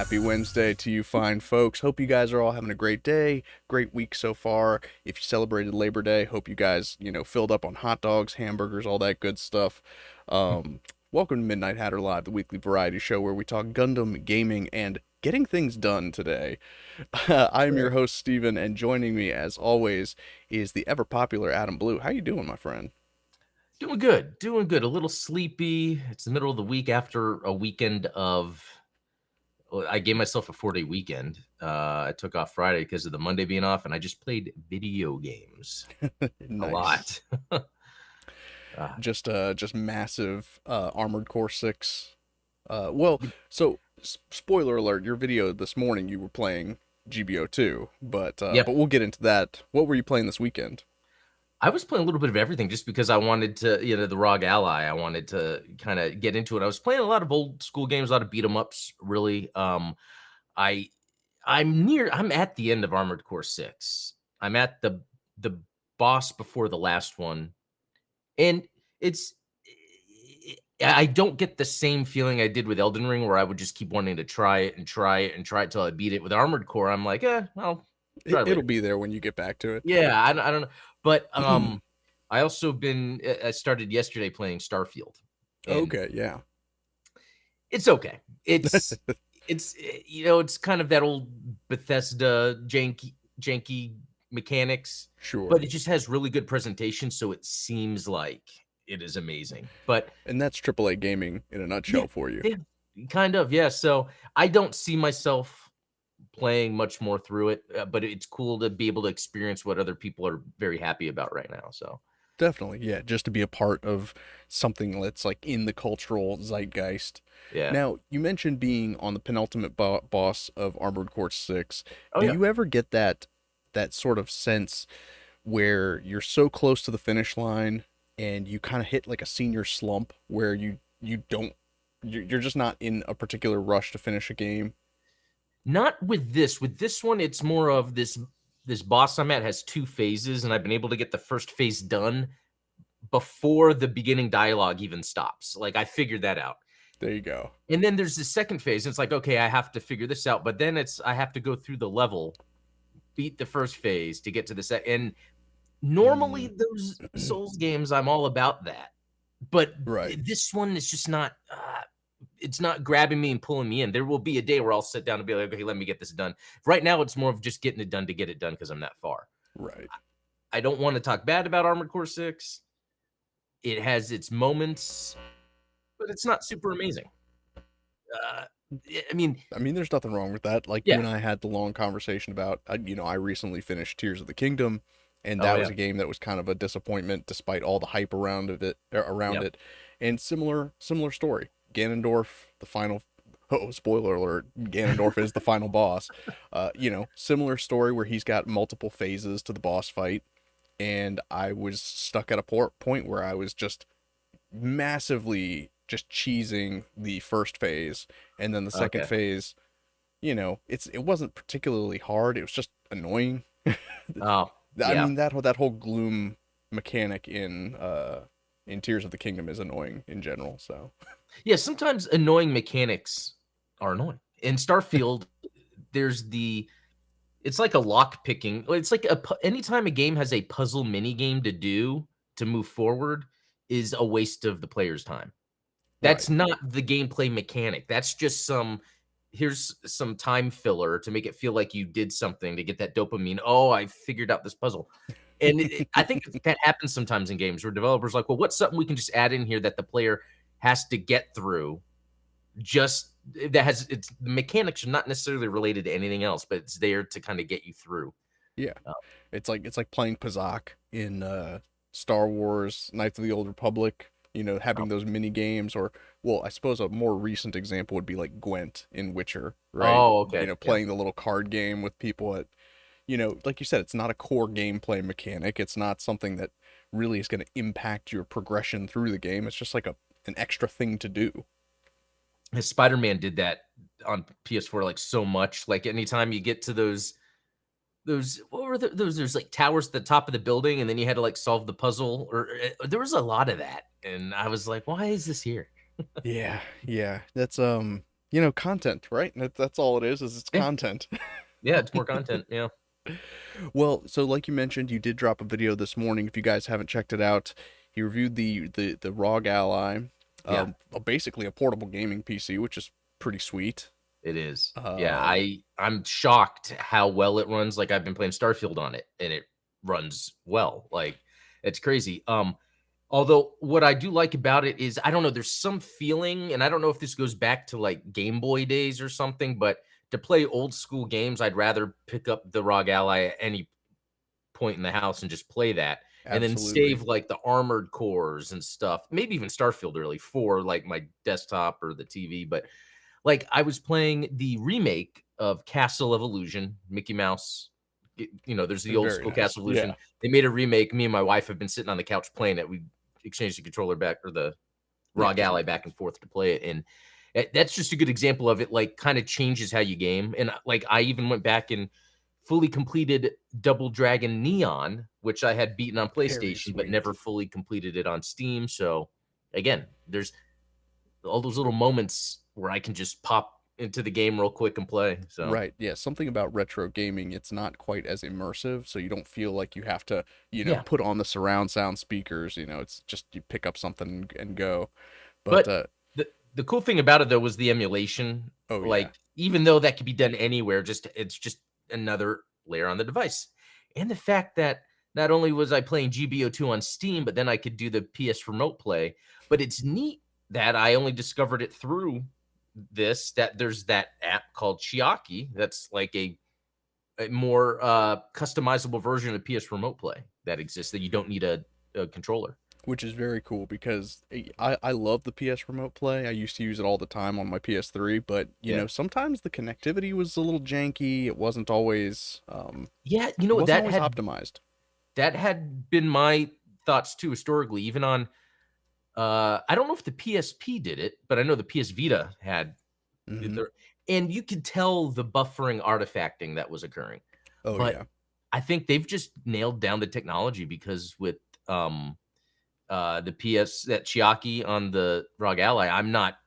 Happy Wednesday to you fine folks. Hope you guys are all having a great day, great week so far. If you celebrated Labor Day, hope you guys, filled up on hot dogs, hamburgers, all that good stuff. Um, Welcome to Midnight Hatter Live, the weekly variety show where we talk Gundam, gaming, and getting things done today. I am your Right. host, Steven, and joining me, as always, is the ever-popular Adam Blue. How you doing, my friend? Doing good, doing good. A little sleepy. It's the middle of the week after a weekend of. Well, I gave myself a 4-day weekend. I took off Friday because of the Monday being off, and I just played video games a Nice. lot. uh, Just massive Armored Core 6. Spoiler alert, your video this morning you were playing GBO2, but yep. we'll get into that. What were you playing this weekend? I was playing a little bit of everything just because I wanted to, the ROG Ally. I wanted to kind of get into it. I was playing a lot of old school games, a lot of beat 'em ups, really. I I'm at the end of Armored Core 6. I'm at the boss before the last one. And it's I don't get the same feeling I did with Elden Ring where I would just keep wanting to try it and try it and try it till I beat it. With Armored Core, I'm like, I'll try It'll later. be there when you get back to Yeah, I don't know. But it. I also been I started yesterday playing Starfield, and Okay, yeah. it's okay. It's kind of that old Bethesda janky mechanics, but Sure. it just has really good presentation, so it seems like it is amazing. But And that's AAA gaming in a yeah, nutshell for you. yeah, kind of, yeah. So I don't see myself playing much more through it, but it's cool to be able to experience what other people are very happy about right now. So Definitely, yeah, just to be a part of something that's like in the cultural zeitgeist. yeah. Now, you mentioned being on the penultimate boss of Armored Core 6. Oh Do yeah. you ever get that sort of sense where you're so close to the finish line and you kind of hit like a senior slump where you don't you're just not in a particular rush to finish a game? Not with this. With this one, it's more of this boss I'm at has two phases, and I've been able to get the first phase done before the beginning dialogue even stops. Like I figured that out. There you go. And then there's the second phase. And it's like, okay, I have to figure this out. But then it's I have to go through the level, beat the first phase to get to the second. And normally Mm, those Souls games, I'm all about that. But right. this one is just not. It's not grabbing me and pulling me in. There will be a day where I'll sit down and be like, okay, let me get this done. Right now, it's more of just getting it done to get it done because I'm that far. Right. I don't want to talk bad about Armored Core 6. It has its moments, but it's not super amazing. Uh, I mean, I mean, there's nothing wrong with that. Like you yeah. and I had the long conversation about, I recently finished Tears of the Kingdom, and Oh, that was yeah. a game that was kind of a disappointment despite all the hype around Yep. it. And similar story. Ganondorf, the final. Oh, spoiler alert! Ganondorf is the final boss. Similar story where he's got multiple phases to the boss fight, and I was stuck at a point where I was just massively just cheesing the first phase, and then the second Okay. phase, it wasn't particularly hard. It was just annoying. Oh, I yeah. mean that whole gloom mechanic in Tears of the Kingdom is annoying in general. So Yeah. Sometimes annoying mechanics are annoying. In Starfield, there's it's like a lock picking. It's like anytime a game has a puzzle mini game to do to move forward is a waste of the player's time. That's right, not the gameplay mechanic. That's just here's some time filler to make it feel like you did something to get that dopamine. Oh, I figured out this puzzle. And I think that happens sometimes in games where developers are like, well, what's something we can just add in here that the player has to get through? Just that has it's the mechanics are not necessarily related to anything else, but it's there to kind of get you through. yeah, Uh, it's like playing Pazak in Star Wars Knights of the Old Republic. oh, Having those mini games, or well, I suppose a more recent example would be like Gwent in Witcher, right? oh, okay. Yeah. Playing the little card game with people at, like you said, it's not a core gameplay mechanic. It's not something that really is going to impact your progression through the game. It's just like an extra thing to do. His Spider-Man did that on PS4 like so much. Like anytime you get to those what were those there's like towers at the top of the building and then you had to like solve the puzzle or there was a lot of that and I was like, why is this here? Yeah, yeah. That's content, right? That's all it is it's Yeah, content. yeah, it's more content. Yeah, Well, so like you mentioned, you did drop a video this morning. If you guys haven't checked it out, he reviewed the ROG Ally, yeah. basically a portable gaming PC, which is pretty sweet. It is. Yeah, Um, I'm shocked how well it runs. Like, I've been playing Starfield on it, and it runs well. Like, it's crazy. Although what I do like about it is, I don't know, there's some feeling, and I don't know if this goes back to like Game Boy days or something, but to play old school games, I'd rather pick up the ROG Ally at any point in the house and just play that, and then Absolutely. save like the Armored Cores and stuff, maybe even Starfield really for like my desktop or the TV. But like, I was playing the remake of Castle of Illusion, Mickey Mouse. There's the old Very school nice. Castle of Illusion. Yeah. They made a remake. Me and my wife have been sitting on the couch playing it. We exchanged the controller back, or the Yeah. ROG Ally, back and forth to play it. And that's just a good example of it, like, kind of changes how you game. And like, I even went back and fully completed Double Dragon Neon, which I had beaten on Very PlayStation, but sweet. never fully completed it on Steam. So again, there's all those little moments where I can just pop into the game real quick and play. So Right. Yeah. Something about retro gaming, it's not quite as immersive, so you don't feel like you have to, yeah, put on the surround sound speakers. It's just you pick up something and go. But but the cool thing about it though was the emulation. oh yeah, Like, even though that could be done anywhere, it's just another layer on the device. And the fact that not only was I playing GBO2 on Steam, but then I could do the PS Remote Play. But it's neat that I only discovered it through this, that there's that app called Chiaki that's like a more customizable version of PS Remote Play that exists, that you don't need a controller. which is very cool because I love the PS Remote Play. I used to use it all the time on my PS3, but Yeah. sometimes the connectivity was a little janky. It wasn't always Yeah, optimized. that had been my thoughts too historically, even on I don't know if the PSP did it, but I know the PS Vita had Hmm. there, and you could tell the buffering artifacting that was occurring. Oh But yeah. I think they've just nailed down the technology, because with um the PS, that Chiaki on the ROG Ally, I'm not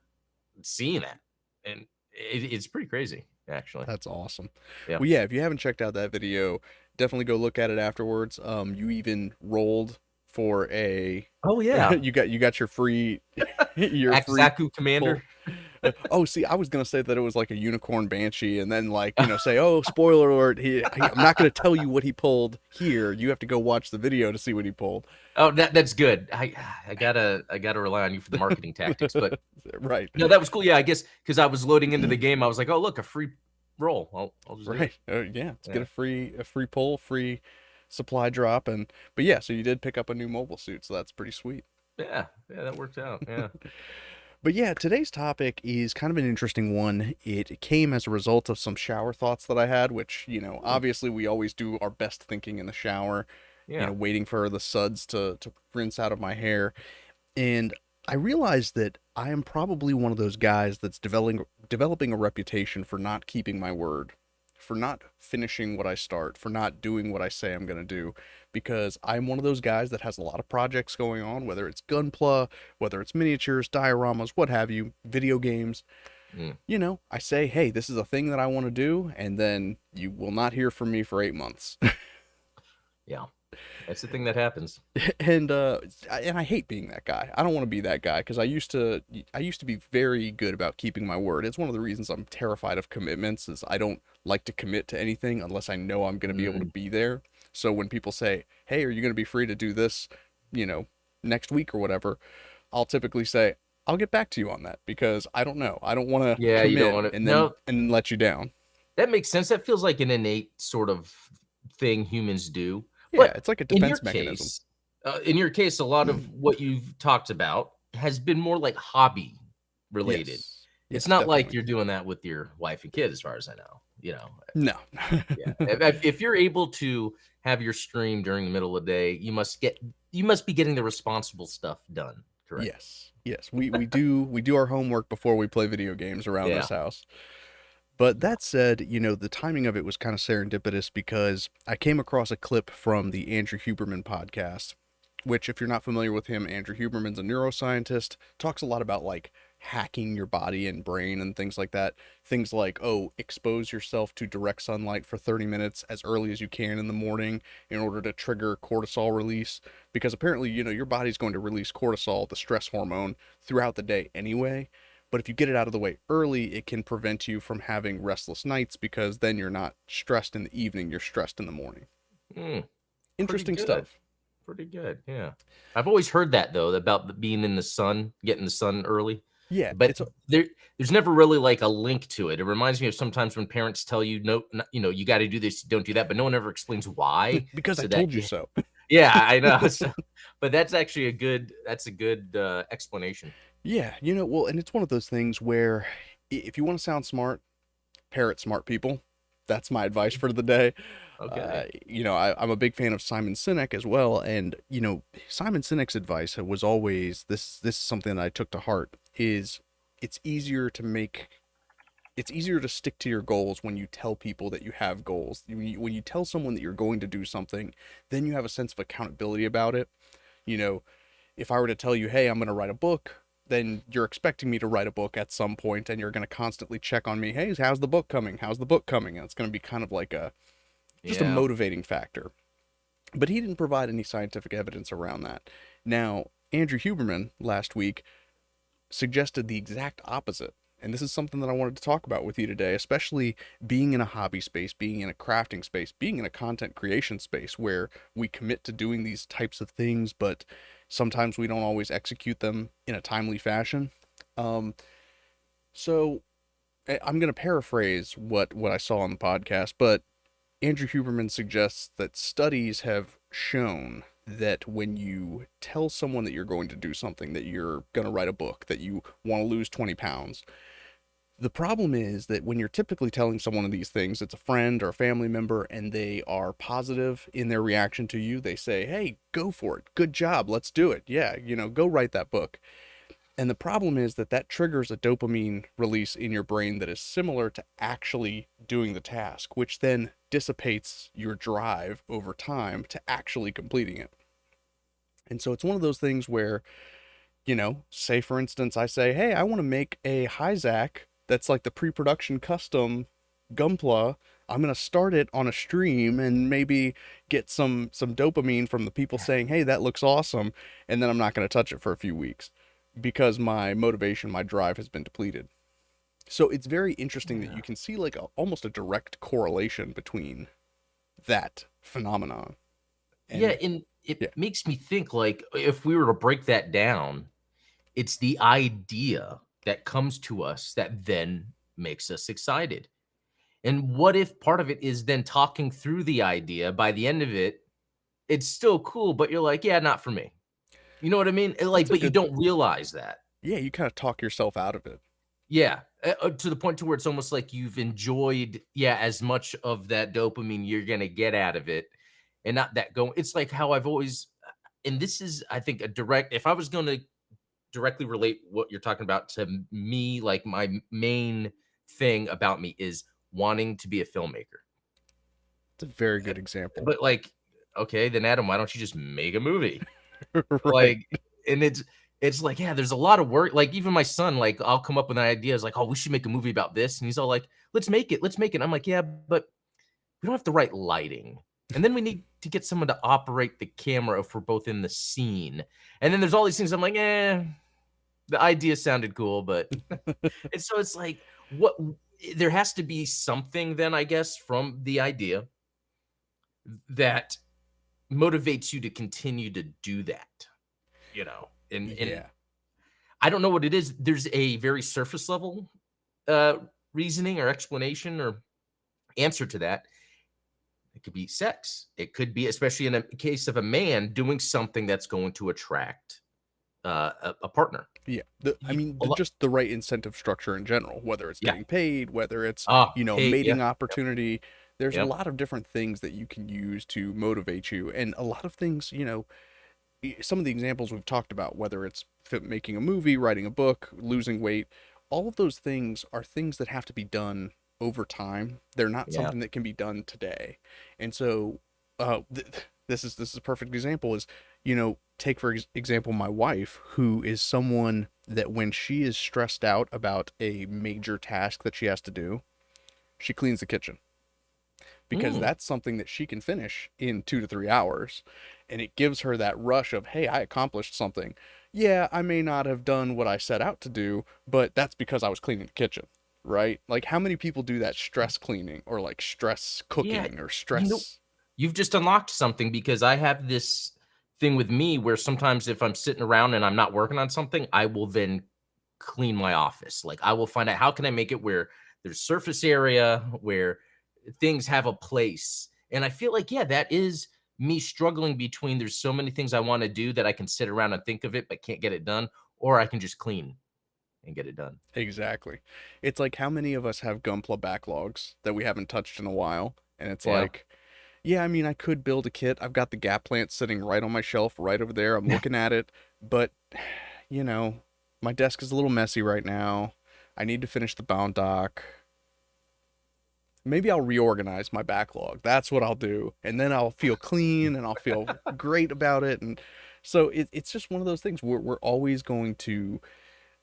seeing that. And it's pretty crazy, actually. That's awesome. Yeah. Well, yeah, if you haven't checked out that video, definitely go look at it afterwards. You even rolled for a Oh, yeah. you got your free your free Akzaku Commander. pull. Oh, see, I was gonna say that it was like a unicorn banshee, and then like say, oh, spoiler alert. I'm not gonna tell you what he pulled here. You have to go watch the video to see what he pulled. Oh, that's good. I gotta rely on you for the marketing tactics. But Right, no, that was cool. Yeah, I guess because I was loading into the game, I was like, oh, look, a free roll. I'll just do it. right. Yeah, let's get Yeah. a free pull, free supply drop, and but yeah, so you did pick up a new mobile suit, so that's pretty sweet. Yeah. Yeah, that worked out. Yeah. But yeah, today's topic is kind of an interesting one. It came as a result of some shower thoughts that I had, which, Hmm. obviously we always do our best thinking in the shower, Yeah. waiting for the suds to rinse out of my hair. And I realized that I am probably one of those guys that's developing a reputation for not keeping my word, for not finishing what I start, for not doing what I say I'm going to do, because I'm one of those guys that has a lot of projects going on, whether it's gunpla, whether it's miniatures, dioramas, what have you, video games. Mm. I say, hey, this is a thing that I want to do, and then you will not hear from me for 8 months. Yeah. That's the thing that happens. And I hate being that guy. I don't want to be that guy because I used to be very good about keeping my word. It's one of the reasons I'm terrified of commitments is I don't like to commit to anything unless I know I'm going to be able to Mm. be there. So when people say, "Hey, are you going to be free to do this, you know, next week or whatever?" I'll typically say, "I'll get back to you on that because I don't know. I don't want to Yeah, you don't commit want to. and then No, let you down." that makes sense. That feels like an innate sort of thing humans do. Yeah, But it's like a in your defense mechanism. case, a lot of what you've talked about has been more like hobby related. Yes. It's Yes, not like definitely. you're doing that with your wife and kid, as far as I know. No. Yeah. If you're able to have your stream during the middle of the day, you must be getting the responsible stuff done. Correct. Yes. Yes. We do our homework before we play video games around Yeah. this house. But that said, the timing of it was kind of serendipitous because I came across a clip from the Andrew Huberman podcast, which if you're not familiar with him, Andrew Huberman's a neuroscientist, talks a lot about like hacking your body and brain and things like that. Things like, oh, expose yourself to direct sunlight for 30 minutes as early as you can in the morning in order to trigger cortisol release. Because apparently, your body's going to release cortisol, the stress hormone, throughout the day anyway. But if you get it out of the way early, it can prevent you from having restless nights because then you're not stressed in the evening, you're stressed in the morning. Mm, pretty Interesting good. stuff. Pretty good. Yeah. I've always heard that though about being in the sun, getting the sun early. Yeah, But it's there's never really like a link to it. It reminds me of sometimes when parents tell you no, you got to do this, don't do that, but no one ever explains why. because I So that told you so. yeah, I know. So, but that's actually a good explanation. Yeah, well, and it's one of those things where if you want to sound smart, parrot smart people. That's my advice for the day. Okay. I'm a big fan of Simon Sinek as well, and Simon Sinek's advice was always this. This is something that I took to heart. Is it's easier to make it's easier to stick to your goals when you tell people that you have goals. When you tell someone that you're going to do something, then you have a sense of accountability about it. You know, if I were to tell you, hey, I'm going to write a book, then you're expecting me to write a book at some point and you're going to constantly check on me. Hey, how's the book coming? How's the book coming? And it's going to be kind of like just a Yeah. motivating factor. But he didn't provide any scientific evidence around that. Now, Andrew Huberman last week suggested the exact opposite. And this is something that I wanted to talk about with you today, especially being in a hobby space, being in a crafting space, being in a content creation space where we commit to doing these types of things, but sometimes we don't always execute them in a timely fashion. Um, so I'm going to paraphrase what I saw on the podcast, but Andrew Huberman suggests that studies have shown that when you tell someone that you're going to do something, that you're going to write a book, that you want to lose 20 pounds, the problem is that when you're typically telling someone of these things, it's a friend or a family member, and they are positive in their reaction to you. They say, hey, go for it. Good job. Let's do it. Yeah, go write that book. And the problem is that that triggers a dopamine release in your brain that is similar to actually doing the task, which then dissipates your drive over time to actually completing it. And so it's one of those things where, say for instance, I say, hey, I want to make a Hyzac that's like the pre production custom Gunpla. I'm going to start it on a stream and maybe get some dopamine from the people saying, hey, that looks awesome. And then I'm not going to touch it for a few weeks because my motivation, my drive has been depleted. So it's very interesting that Yeah. you can see like almost a direct correlation between that phenomenon. Yeah, And and it yeah, makes me think like if we were to break that down, it's the idea that comes to us that then makes us excited. And what if part of it is then talking through the idea by the end of it, it's still cool, but you're like, yeah, not for me. You know what I mean? that's Like, a but you good, don't realize that. yeah, you kind of talk yourself out of it. Yeah, to the point to where it's almost like you've enjoyed, yeah, as much of that dopamine you're gonna get out of it, and not that going. It's like how I've always, and this is, I think, a direct. If I was going to directly relate what you're talking about to me, like my main thing about me is wanting to be a filmmaker. It's a very good example. But like, okay, then Adam, why don't you just make a movie? Right. Like, and it's like, yeah, there's a lot of work. Like, even my son, like, I'll come up with an idea. It's like, oh, we should make a movie about this. And he's all like, let's make it. Let's make it. I'm like, yeah, but we don't have the right lighting. And then we need to get someone to operate the camera if we're both in the scene. And then there's all these things. I'm like, the idea sounded cool, but and so it's like, what there has to be something then, I guess, from the idea that motivates you to continue to do that, and Yeah. I don't know what it is. There's a very surface level uh reasoning or explanation or answer to that. It could be sex. It could be, especially in a case of a man, doing something that's going to attract a partner. Yeah. I You, mean, a lot, just the right incentive structure in general, whether it's yeah. getting paid, whether it's, Hey, yeah, mating opportunity. There's a yep, lot of different things that you can use to motivate you. And a lot of things, some of the examples we've talked about, whether it's making a movie, writing a book, losing weight, all of those things are things that have to be done over time. They're not yeah, something that can be done today. And so, this is a perfect example. Is Take for example my wife, who is someone that when she is stressed out about a major task that she has to do, she cleans the kitchen because Mm, that's something that she can finish in 2 to 3 hours. And it gives her that rush of, hey, I accomplished something. Yeah, I may not have done what I set out to do, but that's because I was cleaning the kitchen, right? Like, how many people do that stress cleaning or like stress yeah, cooking or you know, stress? you've just unlocked something because I have this thing with me where sometimes if I'm sitting around and I'm not working on something, I will then clean my office. Like I will find out how can I make it where there's surface area where things have a place. And I feel like, yeah, that is me struggling between there's so many things I want to do that I can sit around and think of it but can't get it done, or I can just clean and get it done. Exactly. It's like how many of us have Gunpla backlogs that we haven't touched in a while? And it's Yeah. like, yeah, I mean, I could build a kit. I've got the gap plant sitting right on my shelf, right over there. I'm looking at it, but you know, my desk is a little messy right now. I need to finish the bound dock. Maybe I'll reorganize my backlog. That's what I'll do. And then I'll feel clean and I'll feel great about it. And so it's just one of those things where we're always going to,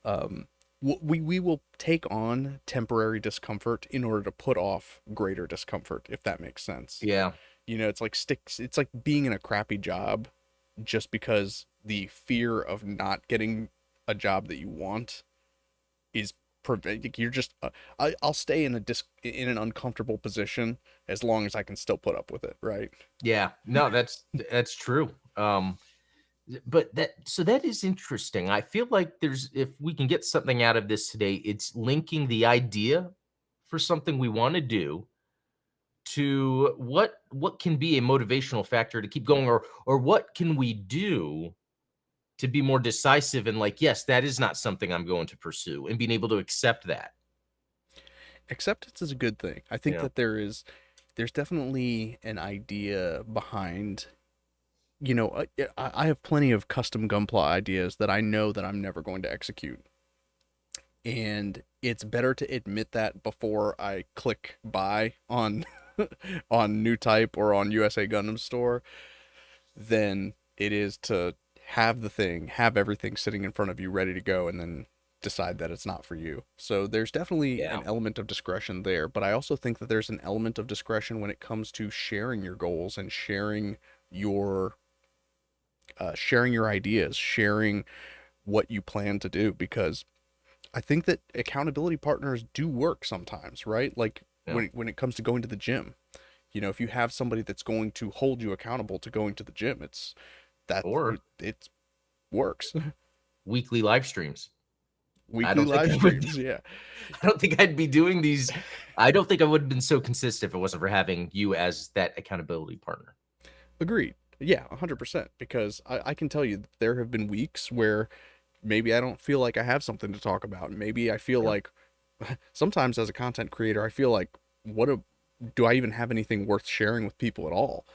um, we will take on temporary discomfort in order to put off greater discomfort, if that makes sense. Yeah. It's like sticks, it's like being in a crappy job just because the fear of not getting a job that you want is prevent you're just I'll stay in in an uncomfortable position as long as I can still put up with it, right? Yeah. No, that's true. But that is interesting. I feel like there's if we can get something out of this today, it's linking the idea for something we want to do to what can be a motivational factor to keep going, or what can we do to be more decisive and like, yes, that is not something I'm going to pursue, and being able to accept that. Acceptance is a good thing. I think Yeah. that there's definitely an idea behind, I have plenty of custom gunpla ideas that I know that I'm never going to execute, and it's better to admit that before I click buy on on new type or on USA Gundam store than it is to have the thing, have everything sitting in front of you ready to go, and then decide that it's not for you. So there's definitely Yeah. an element of discretion there, but I also think that there's an element of discretion when it comes to sharing your goals and your sharing your ideas, sharing what you plan to do, because I think that accountability partners do work sometimes, right? Like Yeah. when it comes to going to the gym, if you have somebody that's going to hold you accountable to going to the gym, that Or it works. weekly live streams. I Weekly don't think live I would streams, yeah. I don't think I'd be doing these. I don't think I would have been so consistent if it wasn't for having you as that accountability partner. Agreed. Yeah, 100%. Because I can tell you that there have been weeks where maybe I don't feel like I have something to talk about. Maybe I feel Yeah. like sometimes as a content creator, I feel like, what a, do I even have anything worth sharing with people at all?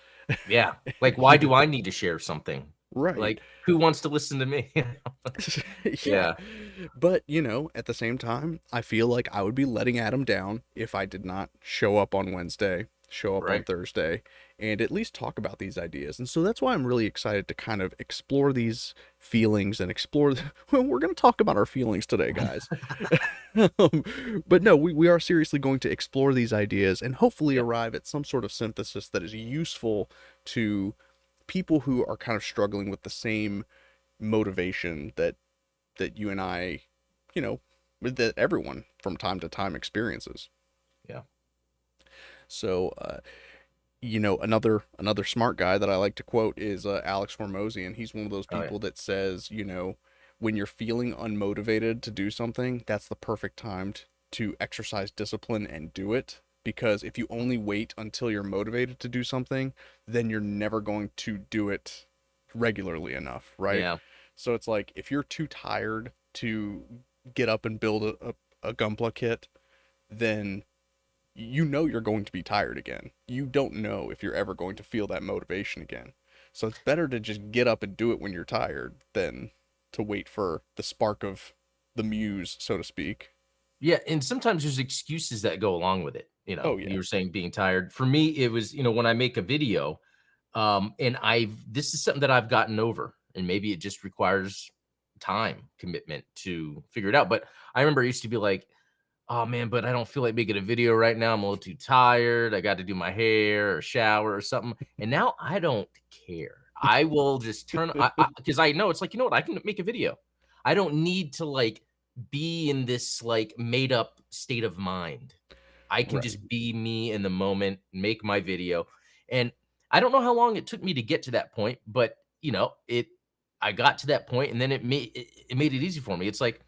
Yeah. Like, why You know, do I need to share something? right. Like, who wants to listen to me? Yeah. Yeah. But, at the same time, I feel like I would be letting Adam down if I did not show up on Wednesday, show up on Right. Thursday, and at least talk about these ideas. And so that's why I'm really excited to kind of explore these feelings and explore. Well, we're going to talk about our feelings today, guys. But no, we are seriously going to explore these ideas and hopefully Yeah. arrive at some sort of synthesis that is useful to people who are kind of struggling with the same motivation that you and I, you know, that everyone from time to time experiences. Yeah. So, another smart guy that I like to quote is Alex Hormozian. He's one of those Oh, yeah. people that says, when you're feeling unmotivated to do something, that's the perfect time to exercise discipline and do it. Because if you only wait until you're motivated to do something, then you're never going to do it regularly enough, right? Yeah. So it's like if you're too tired to get up and build a Gunpla kit, then you're going to be tired again. You don't know if you're ever going to feel that motivation again. So it's better to just get up and do it when you're tired than to wait for the spark of the muse, so to speak. Yeah, and sometimes there's excuses that go along with it. Oh You yeah. were saying being tired. For me, it was, when I make a video, And this is something that I've gotten over, and maybe it just requires time commitment to figure it out. But I remember it used to be like, oh man, but I don't feel like making a video right now. I'm a little too tired. I got to do my hair or shower or something. And now I don't care. I will just turn because I know it's like, you know what, I can make a video. I don't need to like be in this like made up state of mind. I can Right. just be me in the moment, make my video. And I don't know how long it took me to get to that point, but you know, I got to that point and then it made it easy for me. It's like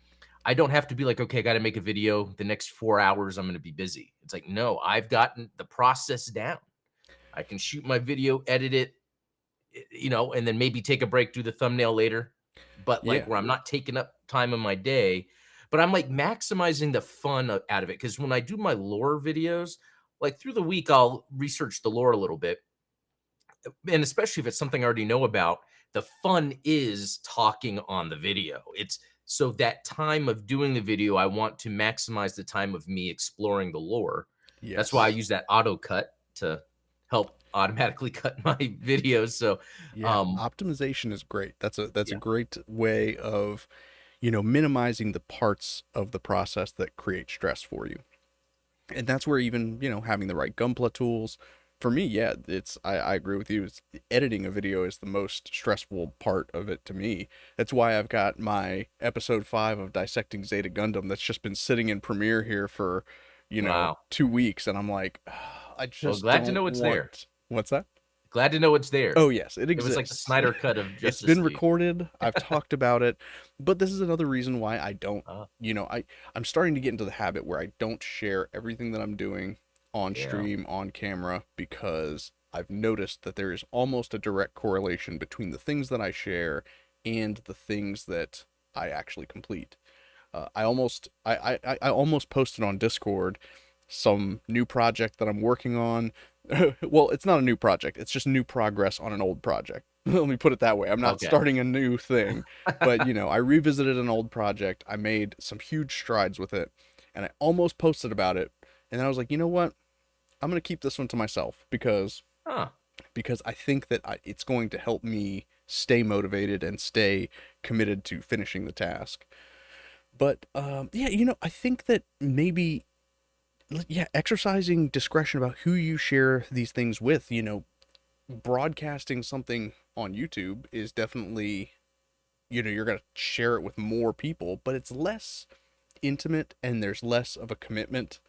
I don't have to be like, okay, I got to make a video. The next 4 hours, I'm going to be busy. It's like, no, I've gotten the process down. I can shoot my video, edit it, and then maybe take a break, do the thumbnail later. But like Yeah. where I'm not taking up time in my day, but I'm like maximizing the fun out of it. Cause when I do my lore videos, like through the week, I'll research the lore a little bit, and especially if it's something I already know about, the fun is talking on the video. It's so that time of doing the video, I want to maximize the time of me exploring the lore. That's why I Yes. use that auto cut to help automatically cut my videos. So, Yeah. um, Optimization is great. That's a yeah, great way of, minimizing the parts of the process that create stress for you. And that's where even, having the right Gunpla tools, for me, yeah, I agree with you. It's, editing a video is the most stressful part of it to me. That's why I've got my episode 5 of Dissecting Zeta Gundam that's just been sitting in Premiere here for, wow. 2 weeks. And I'm like, I Well, just glad to don't know it's there. want. What's that? Glad to know it's there. Oh, yes, it It was like the exists. Snyder cut of It's Justice been League. recorded. I've talked about it, but this is another reason why I don't, Uh, I'm starting to get into the habit where I don't share everything that I'm doing on yeah, stream, on camera, because I've noticed that there is almost a direct correlation between the things that I share and the things that I actually complete. I almost posted on Discord some new project that I'm working on. Well, it's not a new project. It's just new progress on an old project. Let me put it that way. I'm not okay. starting a new thing, but I revisited an old project. I made some huge strides with it, and I almost posted about it. And then I was like, you know what? I'm gonna keep this one to myself Huh. because I think that it's going to help me stay motivated and stay committed to finishing the task. But yeah, I think that maybe yeah, exercising discretion about who you share these things with, broadcasting something on YouTube is definitely, you're going to share it with more people, but it's less intimate and there's less of a commitment.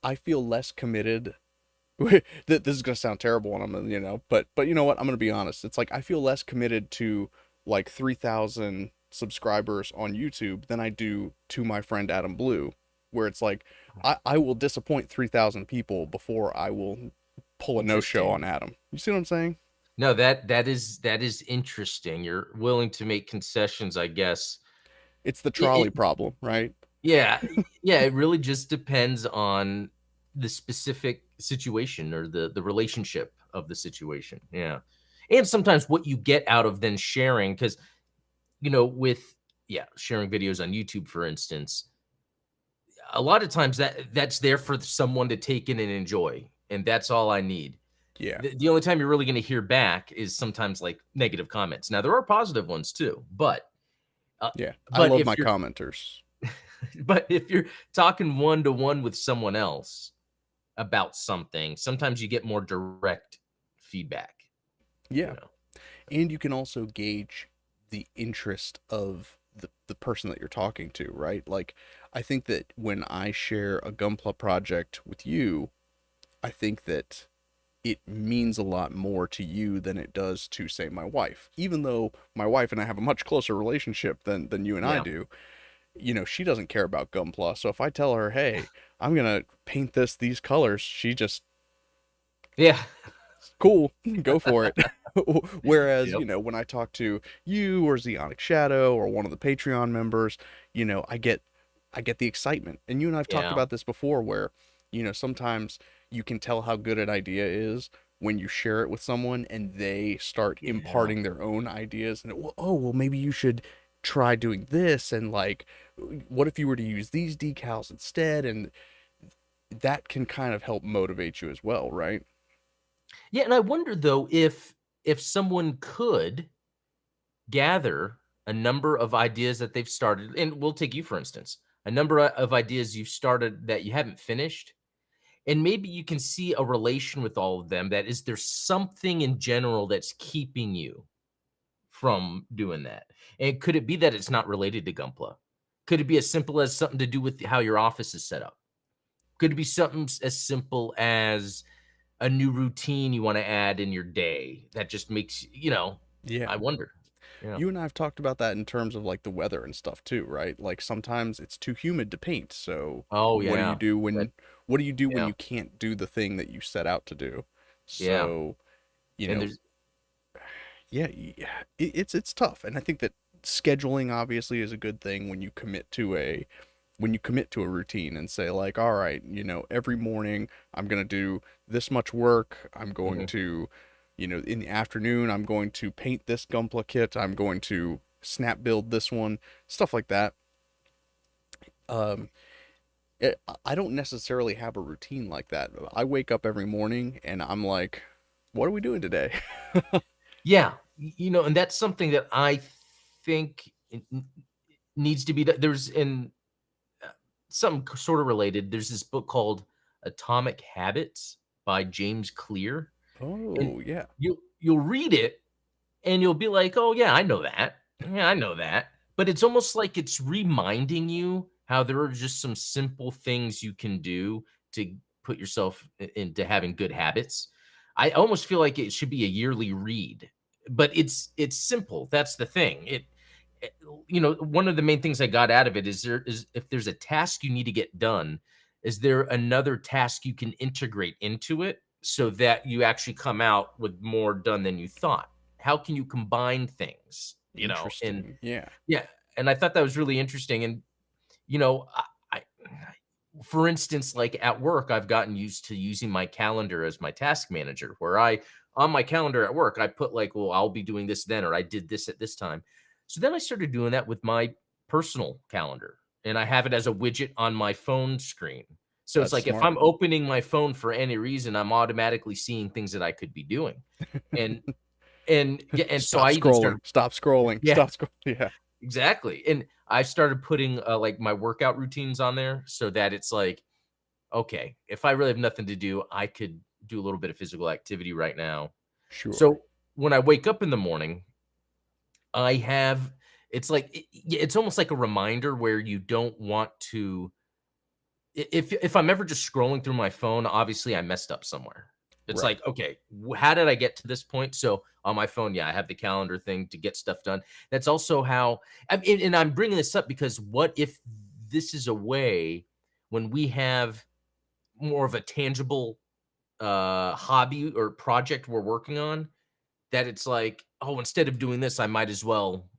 I feel less committed. This is going to sound terrible and but you know what? I'm going to be honest. It's like I feel less committed to like 3,000 subscribers on YouTube than I do to my friend Adam Blue, where it's like I will disappoint 3,000 people before I will pull a no show Interesting. on Adam. You see what I'm saying? No, that is interesting. You're willing to make concessions, I guess. It's the It trolley problem, right? yeah, yeah, it really just depends on the specific situation or the relationship of the situation. Yeah. And sometimes what you get out of then sharing, because with sharing videos on YouTube, for instance, a lot of times that's there for someone to take in and enjoy. And that's all I need. Yeah. The only time you're really going to hear back is sometimes like negative comments. Now there are positive ones too, uh, Yeah. I but love if my you're commenters. but if you're talking one to one with someone else about something, sometimes you get more direct feedback. You Yeah. know, And you can also gauge the interest of the person that you're talking to, right? Like, I think that when I share a Gunpla project with you, I think that it means a lot more to you than it does to, say, my wife. Even though my wife and I have a much closer relationship than you and I yeah, do, she doesn't care about Gunpla. So if I tell her, hey, I'm gonna paint these colors, she just yeah, cool, go for it. Whereas, yep, when I talk to you or Zeonic Shadow or one of the Patreon members, I get the excitement. And you and I've talked yeah, about this before where, sometimes you can tell how good an idea is when you share it with someone and they start yeah, imparting their own ideas and oh, well maybe you should try doing this and like what if you were to use these decals instead, and that can kind of help motivate you as well, right? Yeah, and I wonder though if someone could gather a number of ideas that they've started, and we'll take you for instance, a number of ideas you've started that you haven't finished, and maybe you can see a relation with all of them. That is, there's something in general that's keeping you from doing that. And could it be that it's not related to Gunpla? Could it be as simple as something to do with how your office is set up? Could it be something as simple as a new routine you want to add in your day that just makes, Yeah. I wonder. Yeah. You and I have talked about that in terms of like the weather and stuff too, right? Like sometimes it's too humid to paint. So Oh, what do you yeah. do That what do you do when yeah. you can't do the thing that you set out to do? Yeah. So, you And know, there's yeah, it's tough. And I think that scheduling obviously is a good thing when you commit to a routine and say like, all right, every morning I'm going to do this much work. I'm going mhm. to, in the afternoon I'm going to paint this Gunpla kit. I'm going to snap build this one, stuff like that. Um, I don't necessarily have a routine like that. I wake up every morning and I'm like, what are we doing today? Yeah. And that's something that I think needs to be there's in something sort of related. There's this book called Atomic Habits by James Clear, and Oh, yeah, you'll read it and you'll be like, "Oh, yeah, I know that. Yeah, I know that." But it's almost like it's reminding you how there are just some simple things you can do to put yourself into having good habits. I almost feel like it should be a yearly read, but it's simple. That's the thing. One of the main things I got out of it is if there's a task you need to get done, is there another task you can integrate into it so that you actually come out with more done than you thought? How can you combine things, and interesting. Yeah, yeah, and I thought that was really interesting. And you know, I for instance, like at work, I've gotten used to using my calendar as my task manager, where on my calendar at work, I put like, well, I'll be doing this then, or I did this at this time. So then I started doing that with my personal calendar, and I have it as a widget on my phone screen. So it's that's like if smart. I'm opening my phone for any reason, I'm automatically seeing things that I could be doing. And yeah, and so Stop I even started scrolling. Stop scrolling. yeah, Stop scrolling. Yeah, exactly. And I started putting like my workout routines on there so that it's like, okay, if I really have nothing to do, I could do a little bit of physical activity right now. sure. So when I wake up in the morning, I have it's like it's almost like a reminder where you don't want to if I'm ever just scrolling through my phone, obviously I messed up somewhere. It's Right. like, okay, how did I get to this point? So on my phone, yeah, I have the calendar thing to get stuff done. That's also how and I'm bringing this up because what if this is a way when we have more of a tangible hobby or project we're working on, that it's like, oh, instead of doing this, I might as well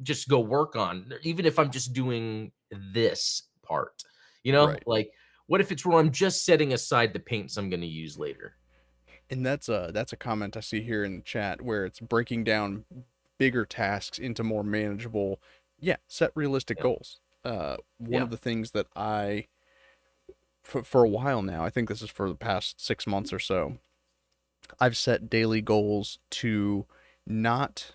just go work on, even if I'm just doing this part, Right. like what if it's where I'm just setting aside the paints I'm going to use later? And that's a comment I see here in the chat where it's breaking down bigger tasks into more manageable. Yeah, set realistic Yeah. goals. One Yeah. of the things that for a while now, I think this is for the past 6 months or so, I've set daily goals to not,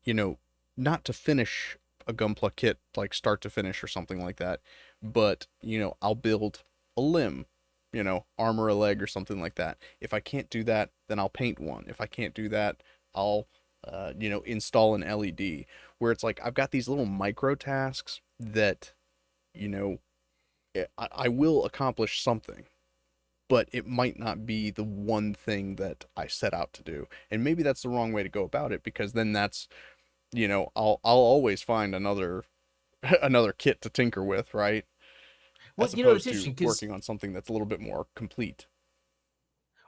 you know, not to finish a Gunpla kit like start to finish or something like that, but I'll build a limb, armor a leg or something like that. If I can't do that, then I'll paint one. If I can't do that, I'll install an LED. Where it's like I've got these little micro tasks that you know I will accomplish something, but it might not be the one thing that I set out to do. And maybe that's the wrong way to go about it because then that's, I'll always find another another kit to tinker with, right? Well, As it's opposed interesting to because working on something that's a little bit more complete.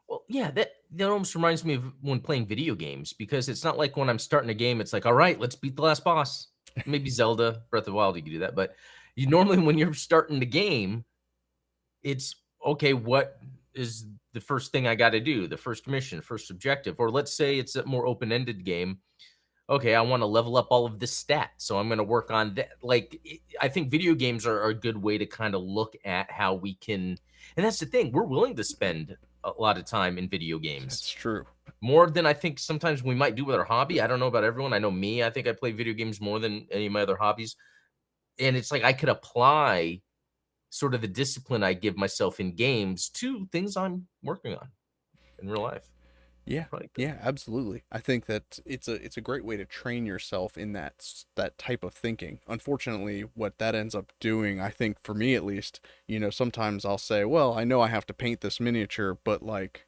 well, yeah, that almost reminds me of when playing video games because it's not like when I'm starting a game, it's like, all right, let's beat the last boss. Maybe Zelda, Breath of the Wild, you can do that, but you normally when you're starting the game, it's okay, what is the first thing I got to do? The first mission, first objective, or let's say it's a more open-ended game. Okay, I want to level up all of this stat, so I'm going to work on that. Like, I think video games are a good way to kind of look at how we can. And that's the thing, we're willing to spend a lot of time in video That's games. true. More than I think sometimes we might do with our hobby. I don't know about everyone. I know me, I think I play video games more than any of my other hobbies. And it's like I could apply sort of the discipline I give myself in games to things I'm working on in real life. Yeah. Probably could. Yeah, absolutely. I think that it's a great way to train yourself in that type of thinking. Unfortunately, what that ends up doing, I think for me at least, sometimes I'll say, "Well, I know I have to paint this miniature, but like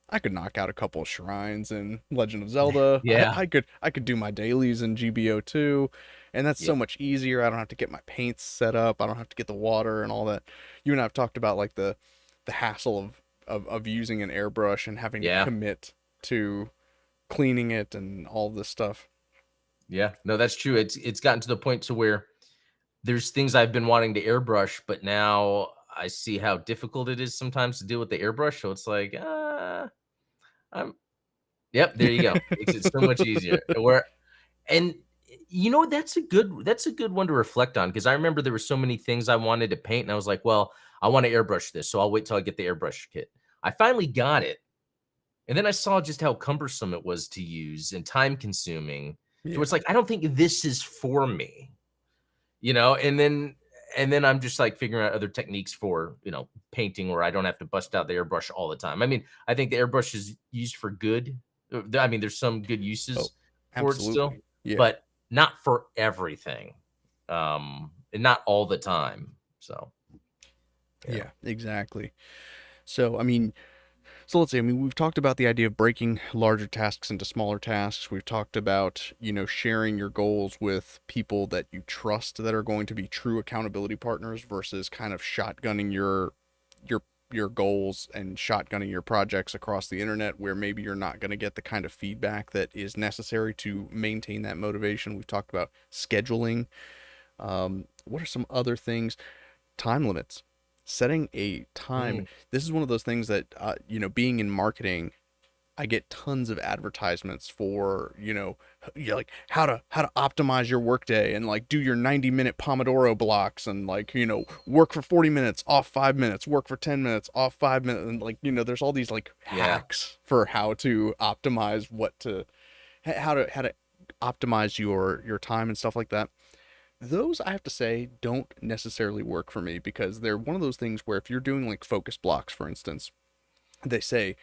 I could knock out a couple of shrines in Legend of Zelda. I, Yeah. I could I could do my dailies in GBO2, and that's Yeah. so much easier. I don't have to get my paints set up. I don't have to get the water and all that. You and I have talked about like the hassle of using an airbrush and having to Yeah. commit to cleaning it and all this stuff. Yeah. No, that's true. It's gotten to the point to where there's things I've been wanting to airbrush, but now I see how difficult it is sometimes to deal with the airbrush. So it's like, I'm yep, there you go. Makes it so much easier. And that's a good one to reflect on because I remember there were so many things I wanted to paint, and I was like, well, I want to airbrush this, so I'll wait till I get the airbrush kit. I finally got it, and then I saw just how cumbersome it was to use and time consuming. So Yeah. it's like, I don't think this is for me, and then I'm just like figuring out other techniques for, painting where I don't have to bust out the airbrush all the time. I mean, I think the airbrush is used for good. I mean, there's some good Oh, uses for it still, absolutely. Yeah. but not for everything. And not all the time. So, yeah. Yeah, exactly. So, I mean, So let's see. I mean, we've talked about the idea of breaking larger tasks into smaller tasks. We've talked about, sharing your goals with people that you trust that are going to be true accountability partners versus kind of shotgunning your your goals and shotgunning your projects across the internet where maybe you're not going to get the kind of feedback that is necessary to maintain that motivation. We've talked about scheduling. What are some other things? Time limits, setting a time. Mm, This is one of those things that being in marketing, I get tons of advertisements for, like how to optimize your workday and like do your 90-minute pomodoro blocks and like, work for 40 minutes off 5 minutes, work for 10 minutes off 5 minutes, and like, there's all these like yeah. hacks for how to optimize how to optimize your time and stuff like that. Those, I have to say, don't necessarily work for me because they're one of those things where if you're doing like focus blocks, for instance, they say,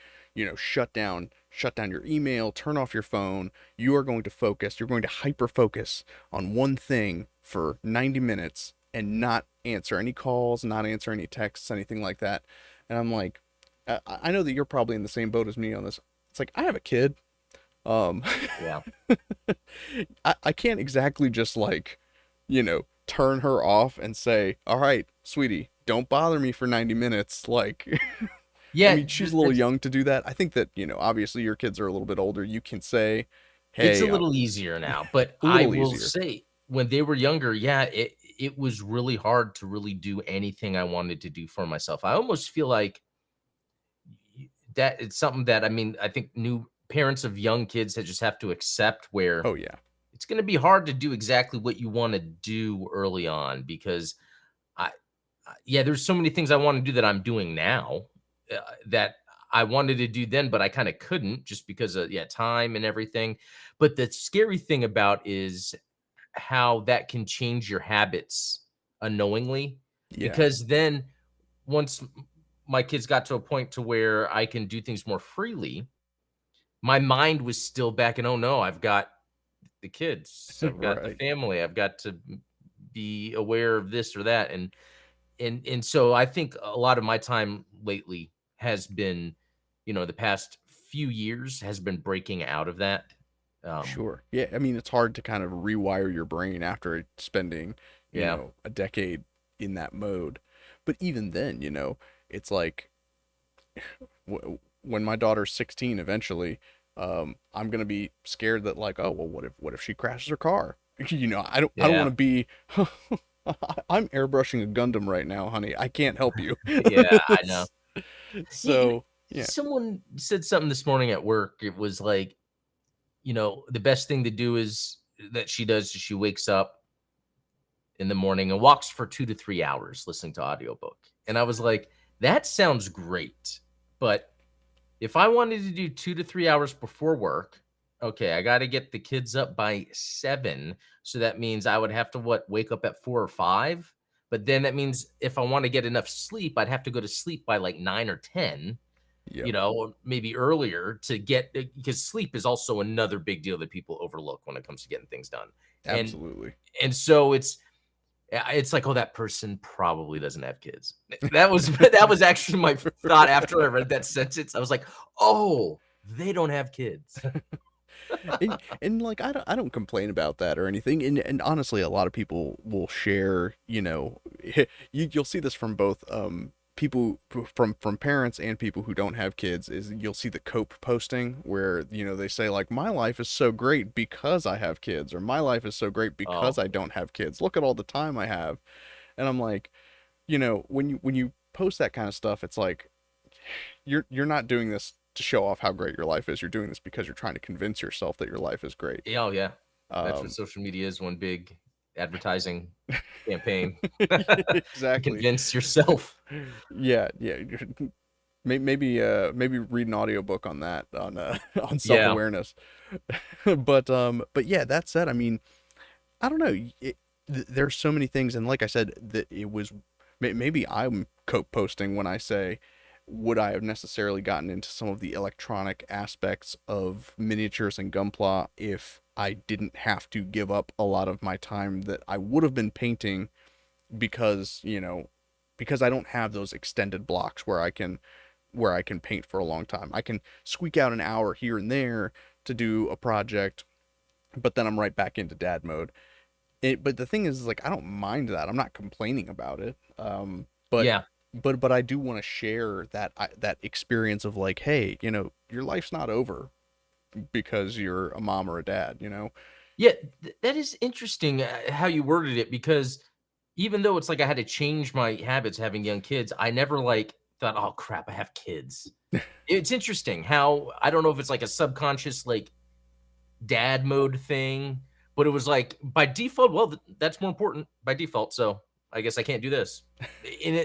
shut down your email, turn off your phone. You are going to focus, you're going to hyper focus on one thing for 90 minutes and not answer any calls, not answer any texts, anything like that. And I'm like, I know that you're probably in the same boat as me on this. It's like I have a kid. Um, Yeah. I can't exactly just like, turn her off and say, all right, sweetie, don't bother me for 90 minutes. Like, I Yeah. mean, she's a little young to do that. I think that, obviously your kids are a little bit older. You can say, It's a hey, little easier now, but a I little will easier. say when they were younger, yeah, it was really hard to really do anything I wanted to do for myself. I almost feel like that it's something that I mean, I think new parents of young kids that just have to accept where Oh, yeah. it's going to be hard to do exactly what you want to do early on because yeah, there's so many things I want to do that I'm doing now that I wanted to do then, but I kind of couldn't just because of time and everything. But the scary thing about is how that can change your habits unknowingly, Yeah. because then once my kids got to a point to where I can do things more freely, my mind was still back in, oh no, I've got the kids, I've got the Right. family, I've got to be aware of this or that, and so I think a lot of my time lately has been, the past few years has been breaking out of that. Um, Sure. Yeah. I mean, it's hard to kind of rewire your brain after spending, yeah, a decade in that mode. But even then, it's like when my daughter's 16 eventually, I'm gonna be scared that like, oh well, what if she crashes her car? I don't want yeah, to be. I'm airbrushing a Gundam right now, honey. I can't help you. yeah, I know. Y- So yeah, Someone said something this morning at work. It was like, the best thing to do is that she does is she wakes up in the morning and walks for 2 to 3 hours listening to audiobook. And I was like, that sounds great. But if I wanted to do 2 to 3 hours before work, okay, I gotta get the kids up by 7, so that means I would have to, what, wake up at 4 or 5? But then that means if I wanna get enough sleep, I'd have to go to sleep by, like, 9 or 10, Yep. or maybe earlier to get because sleep is also another big deal that people overlook when it comes to getting things done. And Absolutely. and so it's like, "Oh, that person probably doesn't have kids." That was that was actually my thought after I read that sentence. I was like, "Oh, they don't have kids." And like I don't complain about that or anything. And honestly, a lot of people will share, you'll see this from both people from parents and people who don't have kids. Is you'll see the cope posting where they say like my life is so great because I have kids, or my life is so great because Oh, I don't have kids. Look at all the time I have. And I'm like, when you post that kind of stuff, it's like you're not doing this to show off how great your life is. You're doing this because you're trying to convince yourself that your life is great. yeah, oh, yeah. That's what Um, social media is, one big advertising campaign to exactly. convince yourself. Yeah, yeah. Maybe read an audiobook on that on Yeah. self-awareness. But yeah, that said, I mean, I don't know. There's so many things, and like I said, that it was maybe I'm cope posting when I say, would I have necessarily gotten into some of the electronic aspects of miniatures and Gunpla if I didn't have to give up a lot of my time that I would have been painting because because I don't have those extended blocks where I can paint for a long time. I can squeak out an hour here and there to do a project, but then I'm right back into dad mode. But the thing is, like, I don't mind that. I'm not complaining about it. But Yeah. but I do want to share that experience of like, hey, your life's not over because you're a mom or a dad. Yeah, that is interesting, how you worded it, because even though it's like I had to change my habits having young kids, I never, like, thought, "Oh, crap, I have kids." It's interesting how I don't know if it's like a subconscious, like, dad mode thing, but it was like, by default, well, that's more important by default, so I guess I can't do this. And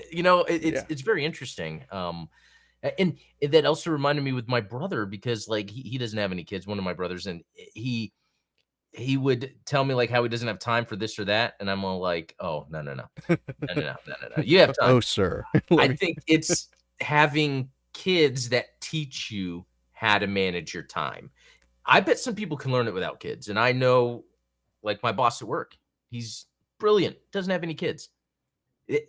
it's Yeah. it's very interesting. And that also reminded me with my brother because like he doesn't have any kids, one of my brothers, and he would tell me like how he doesn't have time for this or that, and I'm all like, oh, no, no, no, no, no, no, no, no, no. You have time. Oh, sir. Let I me. think it's having kids that teach you how to manage your time. I bet some people can learn it without kids, and I know, like, my boss at work, he's brilliant, doesn't have any kids. It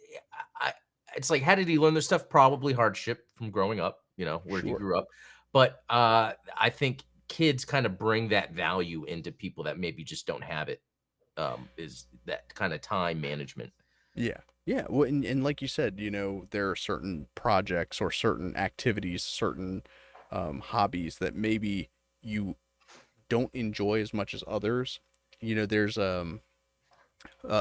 I it's like, how did he learn this stuff? Probably hardship from growing up, where he Sure. grew up, but, I think kids kinda bring that value into people that maybe just don't have it, is that kinda time management. Yeah. Yeah. Well, and like you said, there are certain projects or certain activities, certain hobbies that maybe you don't enjoy as much as others. There's a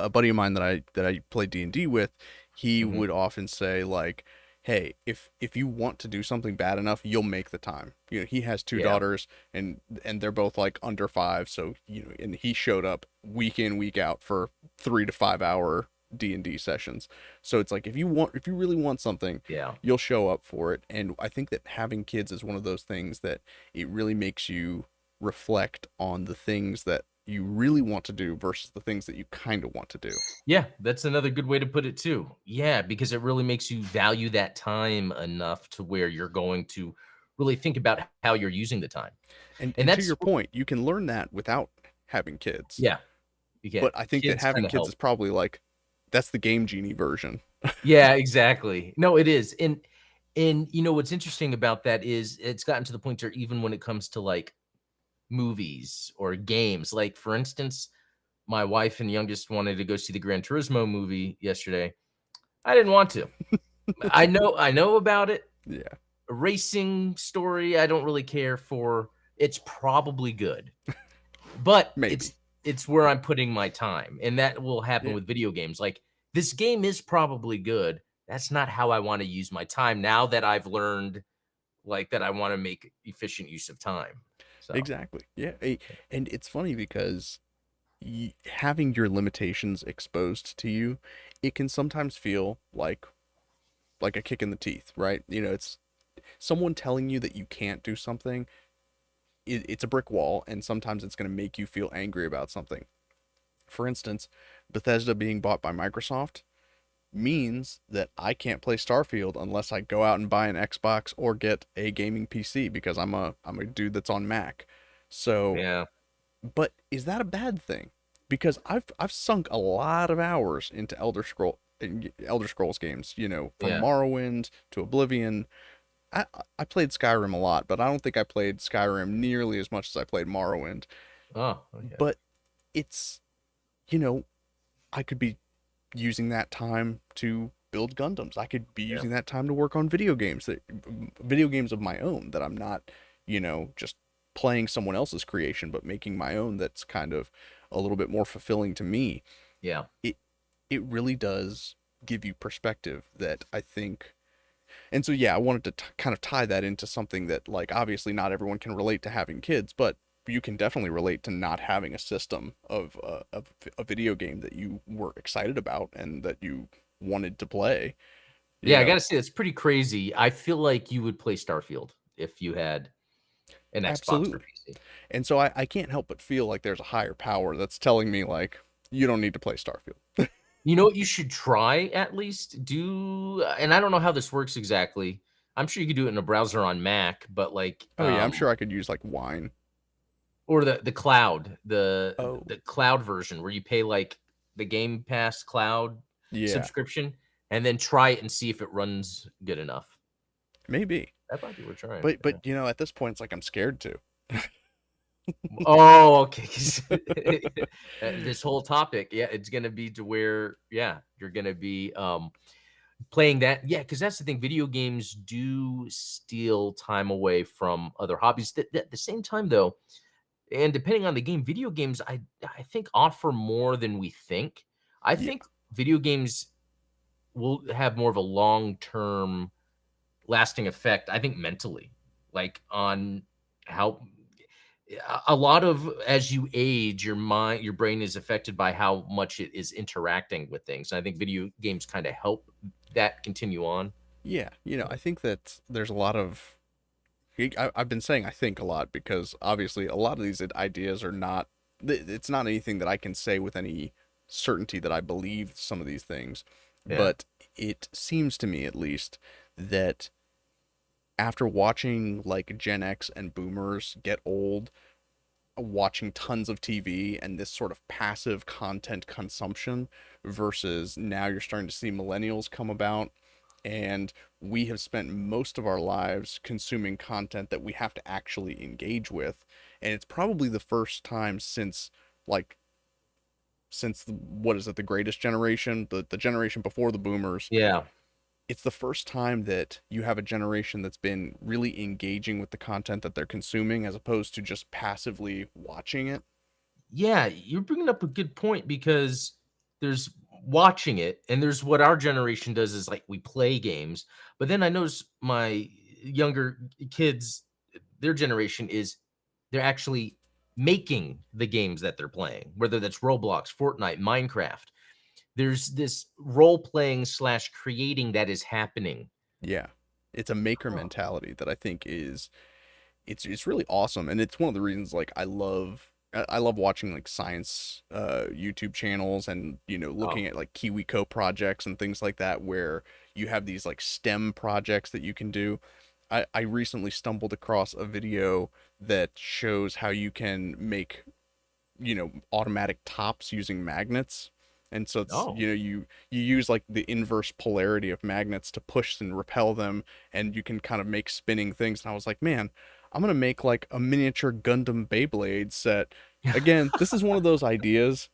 buddy of mine that I played D&D with. He Mhm. would often say like, "Hey, if you want to do something bad enough, you'll make the time." He has two Yeah. daughters, and they're both like under 5, so and he showed up week in week out for 3 to 5 hour D&D sessions. So it's like if you really want something, Yeah. you'll show up for it. And I think that having kids is one of those things that it really makes you reflect on the things that you really want to do versus the things that you kind of want to do. Yeah, that's another good way to put it too. Yeah, because it really makes you value that time enough to where you're going to really think about how you're using the time. And And and to that's your point, you can learn that without having kids. yeah, you But get I think that kids having kinda kids help. is probably like that's the Game Genie version. Yeah, exactly. No, it is. And what's interesting about that is it's gotten to the point where even when it comes to like movies or games, like for instance, my wife and youngest wanted to go see the Gran Turismo movie yesterday. I didn't want to. I know about it. Yeah, A racing story, I don't really care for. It's probably good, but maybe. it's where I'm putting my time, and that will happen Yeah, with video games. Like this game is probably good. That's not how I want to use my time now that I've learned like that I want to make efficient use of time. So, exactly. Yeah, and it's funny because having your limitations exposed to you, it can sometimes feel like a kick in the teeth, right? It's someone telling you that you can't do something, it's a brick wall, and sometimes it's going to make you feel angry about something. For instance, Bethesda being bought by Microsoft means that I can't play Starfield unless I go out and buy an Xbox or get a gaming PC because I'm a dude that's on Mac. So, Yeah, but is that a bad thing? Because I've sunk a lot of hours into Elder Scrolls games, from yeah. Morrowind to Oblivion. I I played Skyrim a lot, but I don't think I played Skyrim nearly as much as I played Morrowind. Oh, okay. But it's, you know, I could be using that time to build Gundams. I could be Yeah, using that time to work on video games of my own that I'm not, just playing someone else's creation, but making my own that's kind of a little bit more fulfilling to me. yeah, It it really does give you perspective that I think. And so yeah, I wanted to kind of tie that into something that, like, obviously not everyone can relate to having kids, but you can definitely relate to not having a system of a video game that you were excited about and that you wanted to play. You yeah. I know, gotta say, it's pretty crazy. I feel like you would play Starfield if you had an Xbox or absolutely. PC. And so I can't help but feel like there's a higher power that's telling me, like, you don't need to play Starfield. You know what you should try at least? And I don't know how this works exactly. I'm sure you could do it in a browser on Mac, but like, Oh yeah, I'm sure I could use like wine. or the cloud, Oh the cloud version where you pay like the Game Pass cloud yeah, subscription, and then try it and see if it runs good enough. maybe. That might be worth trying. But Yeah. at this point it's like I'm scared to. Oh, okay. 'Cause this whole topic, yeah, it's gonna be to where, yeah, you're gonna be playing that. Yeah, because that's the thing. Video games do steal time away from other hobbies. At the same time, though, and depending on the game, video games I think offer more than we think. I Yeah. think video games will have more of a long-term lasting effect, I think mentally, like on how a lot of as you age, your brain is affected by how much it is interacting with things. And I think video games kind of help that continue on. Yeah, I think that there's a lot of. I've been saying I think a lot because obviously a lot of these ideas are not. It's not anything that I can say with any certainty that I believe some of these things, Yeah. but it seems to me at least that after watching like Gen X and Boomers get old, watching tons of TV and this sort of passive content consumption versus now you're starting to see millennials come about, and we have spent most of our lives consuming content that we have to actually engage with, and it's probably the first time since, like, what is it, the greatest generation, the generation before the boomers. Yeah. It's the first time that you have a generation that's been really engaging with the content that they're consuming as opposed to just passively watching it. Yeah, you're bringing up a good point because there's watching it and there's what our generation does is like we play games. But then I notice my younger kids, their generation is they're actually making the games that they're playing, whether that's Roblox, Fortnite, Minecraft. There's this role playing slash creating that is happening. Yeah. It's a maker Huh. mentality that I think is it's really awesome, and it's one of the reasons, like, I love watching like science YouTube channels, and Oh, looking at like KiwiCo projects and things like that where you have these like STEM projects that you can do. I recently stumbled across a video that shows how you can make automatic tops using magnets. And so it's oh, you use like the inverse polarity of magnets to push and repel them, and you can kind of make spinning things. And I was like, man, I'm gonna make like a miniature Gundam Beyblade set. Again, this is one of those ideas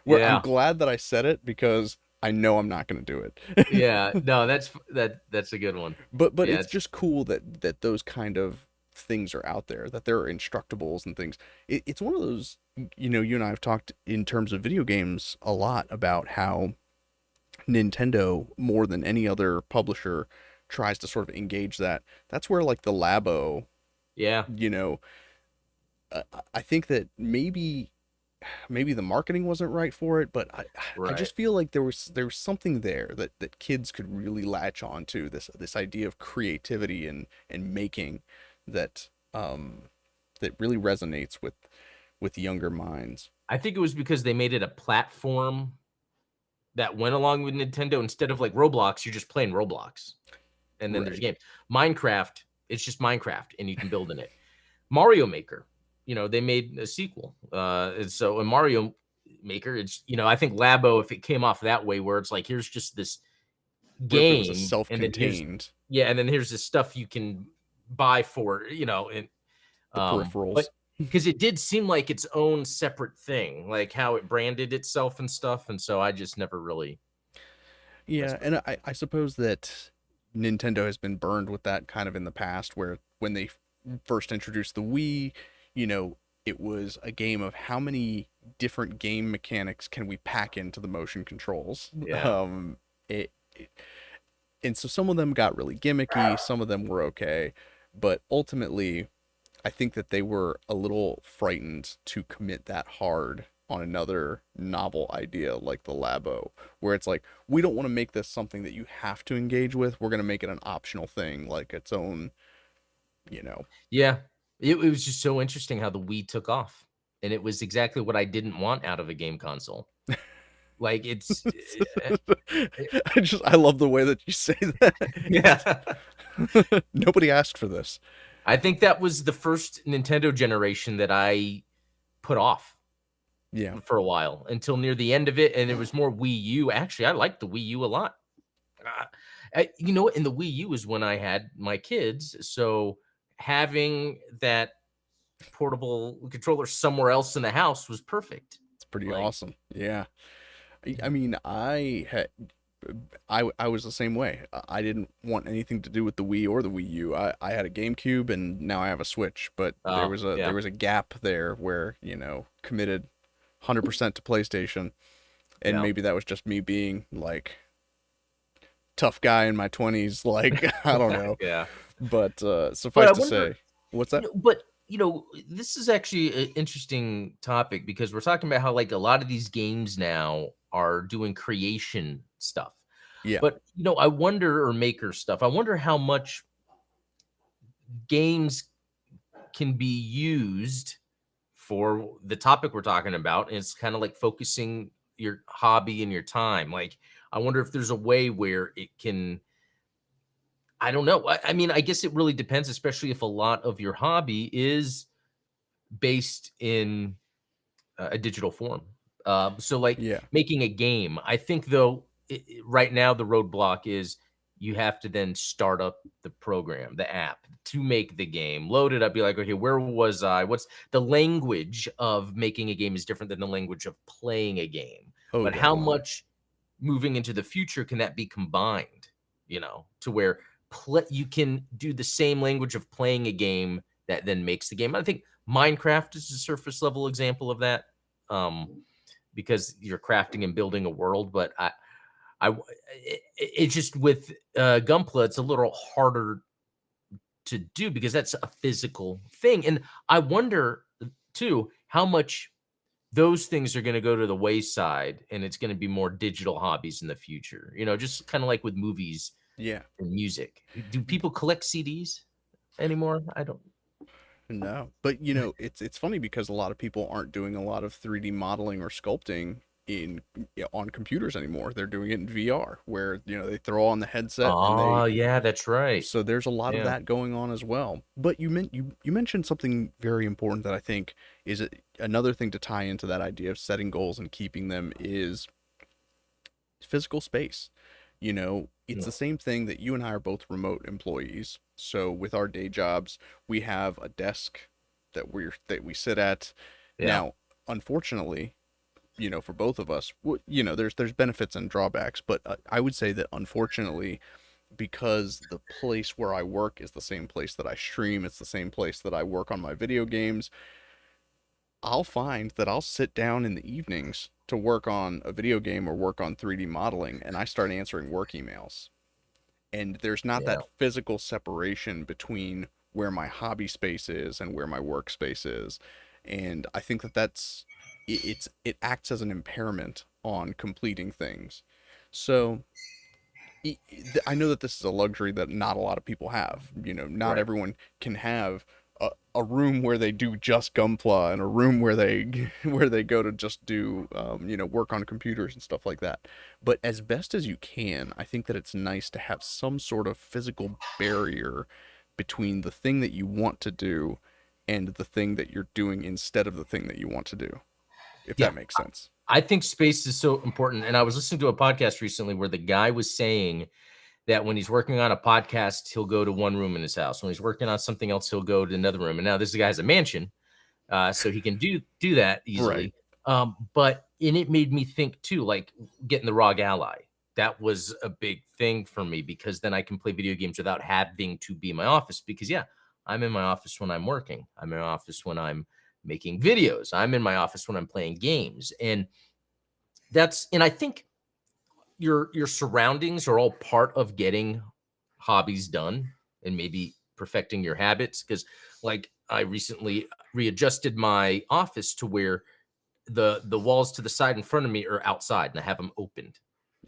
where I'm yeah. glad that I said it because I know I'm not gonna do it. Yeah. No, that's a good one. But Yeah, it's it's just cool that those kind of things are out there, that there are instructables and things. It's one of those, you and I have talked in terms of video games a lot about how Nintendo, more than any other publisher, tries to sort of engage that. That's where like the Labo, yeah. you know I think that maybe maybe the marketing wasn't right for it, but I Right. just feel like there was something there that kids could really latch on to, this idea of creativity and making that that really resonates with younger minds. I think it was because they made it a platform that went along with Nintendo. Instead of like Roblox, you're just playing Roblox, and then there's Right. games. Minecraft, it's just Minecraft, and you can build in it. Mario Maker, they made a sequel. And so in Mario Maker, it's I think Labo, if it came off that way, where it's like here's just this Where if it was a game, and then here's self-contained, yeah, and then here's this stuff you can buy for and the but peripherals. because it did seem like its own separate thing, like how it branded itself and stuff, and so I just never really Yeah, messed with and it. I suppose that Nintendo has been burned with that kind of in the past, where when they first introduced the Wii, you know, it was a game of how many different game mechanics can we pack into the motion controls. Yeah. It and so some of them got really gimmicky, some of them were okay, but ultimately I think that they were a little frightened to commit that hard on another novel idea like the Labo, where it's like, we don't want to make this something that you have to engage with. We're going to make it an optional thing, like its own, you know. Yeah. It was just so interesting how the Wii took off, and it was exactly what I didn't want out of a game console. Like, I love the way that you say that. It's yeah. nobody asked for this. I think that was the first Nintendo generation that I put off Yeah. for a while until near the end of it, and it was more Wii U. Actually, I liked the Wii U a lot. Uh, and the Wii U is when I had my kids, so having that portable controller somewhere else in the house was perfect. It's pretty Like, awesome. Yeah. I mean, I was the same way. I didn't want anything to do with the Wii or the Wii U. I had a GameCube and now I have a Switch, but oh, there yeah, was a gap there where, committed 100% to PlayStation, and yeah, maybe that was just me being like tough guy in my 20s, like I don't know. yeah. But But suffice I to wonder, say, what's that? this is actually an interesting topic because we're talking about how like a lot of these games now are doing creation stuff. Yeah. But I wonder, or maker stuff. I wonder how much games can be used for the topic we're talking about. And it's kind of like focusing your hobby and your time. Like, I wonder if there's a way where it can. I don't know. I mean, I guess it really depends, especially if a lot of your hobby is based in a digital form. So, like Yeah. making a game, I think though, right now the roadblock is you have to then start up the program, the app to make the game, load it up, be like, okay, where was I? What's the language of making a game is different than the language of playing a game. Oh, But how definitely. much moving into the future can that be combined? To where you can do the same language of playing a game that then makes the game. I think Minecraft is a surface level example of that, because you're crafting and building a world. But it's just with Gunpla, it's a little harder to do because that's a physical thing, and I wonder too how much those things are going to go to the wayside, and it's going to be more digital hobbies in the future. Just kind of like with movies Yeah. and music. Do people collect CDs anymore? I don't. No, but it's funny because a lot of people aren't doing a lot of 3D modeling or sculpting on computers anymore. They're doing it in VR, where they throw on the headset and Oh, yeah, that's right. so there's a lot of Yeah, that going on as well. But you mentioned something very important that I think is another thing to tie into that idea of setting goals and keeping them is physical space. It's yeah, the same thing that you and I are both remote employees. So with our day jobs, we have a desk that we sit at. yeah, Now, unfortunately, for both of us, there's benefits and drawbacks, but I would say that unfortunately, because the place where I work is the same place that I stream, it's the same place that I work on my video games, I'll find that I'll sit down in the evenings to work on a video game or work on 3D modeling, and I start answering work emails. And there's not yeah, that physical separation between where my hobby space is and where my workspace is. And I think that that's it acts as an impairment on completing things. So I know that this is a luxury that not a lot of people have. You know, not Right. everyone can have a room where they do just Gunpla and a room where they where they go to just do you know, work on computers and stuff like that. But as best as you can, I think that it's nice to have some sort of physical barrier between the thing that you want to do and the thing that you're doing instead of the thing that you want to do, if Yeah. that makes sense. I think space is so important. And I was listening to a podcast recently where the guy was saying that when he's working on a podcast, he'll go to one room in his house. When he's working on something else, he'll go to another room. And now this guy has a mansion, so he can do that Right. easily. But and it made me think too, like getting the ROG Ally. That was a big thing for me because then I can play video games without having to be in my office. Because yeah, I'm in my office when I'm working. I'm in my office when I'm making videos. I'm in my office when I'm playing games, and I think your surroundings are all part of getting hobbies done and maybe perfecting your habits. Because like I recently readjusted my office to where the walls to the side in front of me are outside and I have them opened.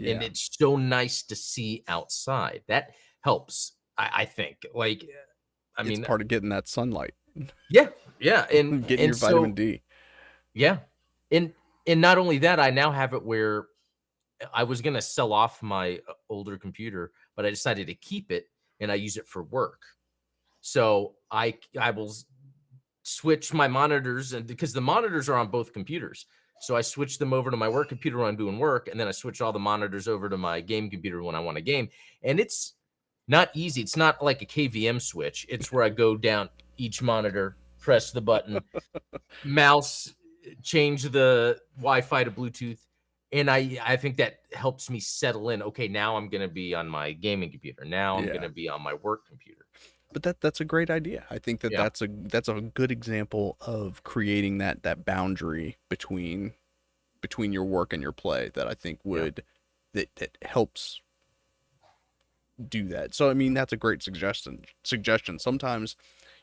And Yeah. it's so nice to see outside. That helps, I think. Like, I It's mean, part of getting that sunlight, yeah, yeah. And getting and your vitamin so D. yeah. And not only that, I now have it where I was gonna sell off my older computer, but I decided to keep it and I use it for work. So I will switch my monitors, and because the monitors are on both computers. So I switch them over to my work computer when I'm doing work, and then I switch all the monitors over to my game computer when I want to game. And it's not easy. It's not like a KVM switch. It's where I go down each monitor, press the button, mouse, change the Wi-Fi to Bluetooth. And I think that helps me settle in. Okay, now I'm gonna be on my gaming computer. Now I'm Yeah. gonna be on my work computer. But that's a great idea. I think that Yeah, that's a good example of creating that boundary between your work and your play that I think yeah, would that helps do that. So I mean, that's a great suggestion. Sometimes,